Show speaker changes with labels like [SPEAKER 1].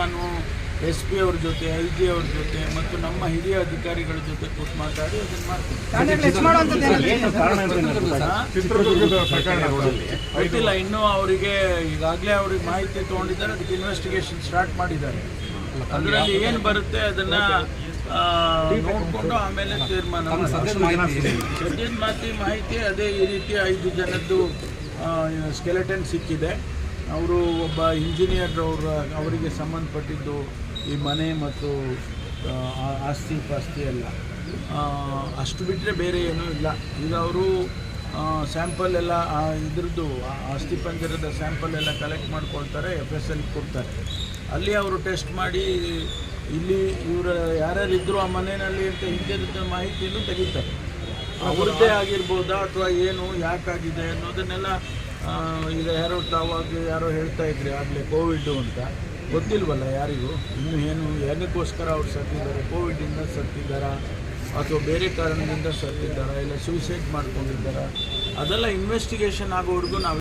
[SPEAKER 1] ನಾನು SP ಅವ್ರ ಜೊತೆ IG ಅವ್ರ ಜೊತೆ ಮತ್ತು ನಮ್ಮ ಹಿರಿಯ ಅಧಿಕಾರಿಗಳ ಜೊತೆ ಕೂತು ಮಾತಾಡಿ ಅದನ್ನು ಮಾಡ್ತೀನಿ. ಗೊತ್ತಿಲ್ಲ ಇನ್ನೂ ಅವರಿಗೆ ಈಗಾಗಲೇ ಅವ್ರಿಗೆ ಮಾಹಿತಿ ತೊಗೊಂಡಿದ್ದಾರೆ, ಅದಕ್ಕೆ ಇನ್ವೆಸ್ಟಿಗೇಷನ್ ಸ್ಟಾರ್ಟ್ ಮಾಡಿದ್ದಾರೆ. ಅದರಲ್ಲಿ ಏನು ಬರುತ್ತೆ ಅದನ್ನು ನೋಡಿಕೊಂಡು ಆಮೇಲೆ ತೀರ್ಮಾನ. ಸದ್ಯದ ಮಾಹಿತಿ ಅದೇ, ಈ ರೀತಿ 5 ಜನದ್ದು ಸ್ಕೆಲೆಟನ್ ಸಿಕ್ಕಿದೆ. ಅವರು ಒಬ್ಬ ಇಂಜಿನಿಯರ್ ಅವರಿಗೆ ಸಂಬಂಧಪಟ್ಟಿದ್ದು ಈ ಮನೆ ಮತ್ತು ಆಸ್ತಿ ಪಾಸ್ತಿ ಎಲ್ಲ, ಅಷ್ಟು ಬಿಟ್ಟರೆ ಬೇರೆ ಏನೂ ಇಲ್ಲ. ಈಗ ಅವರು ಸ್ಯಾಂಪಲ್ ಎಲ್ಲ ಇದ್ರದ್ದು ಅಸ್ಥಿ ಪಂಜರದ ಸ್ಯಾಂಪಲ್ ಎಲ್ಲ ಕಲೆಕ್ಟ್ ಮಾಡ್ಕೊಳ್ತಾರೆ, FSL ಕೊಡ್ತಾರೆ. ಅಲ್ಲಿ ಅವರು ಟೆಸ್ಟ್ ಮಾಡಿ ಇಲ್ಲಿ ಇವರು ಯಾರ್ಯಾರಿದ್ದರು ಆ ಮನೆಯಲ್ಲಿ ಅಂತ ಹಿಂದಿನ ಮಾಹಿತಿಯನ್ನು ತೆಗಿತಾರೆ. ಅವ್ರದ್ದೇ ಆಗಿರ್ಬೋದಾ ಅಥವಾ ಏನು ಯಾಕಾಗಿದೆ ಅನ್ನೋದನ್ನೆಲ್ಲ ಈಗ ಯಾರೋ ಹೇಳ್ತಾ ಇದ್ರಿ ಆಗಲೇ ಕೋವಿಡ್ ಅಂತ, ಗೊತ್ತಿಲ್ವಲ್ಲ ಯಾರಿಗೂ ಇನ್ನೂ ಏನು ಏನಕ್ಕೋಸ್ಕರ ಅವ್ರು ಸತ್ತಿದ್ದಾರೆ, ಕೋವಿಡಿಂದ ಸತ್ತಿದ್ದಾರಾ ಅಥವಾ ಬೇರೆ ಕಾರಣದಿಂದ ಸತ್ತಿದ್ದಾರಾ, ಇಲ್ಲ ಸೂಸೈಡ್ ಮಾಡ್ಕೊಂಡಿದ್ದಾರಾ, ಅದೆಲ್ಲ ಇನ್ವೆಸ್ಟಿಗೇಷನ್ ಆಗೋವರೆಗೂ ನಾವು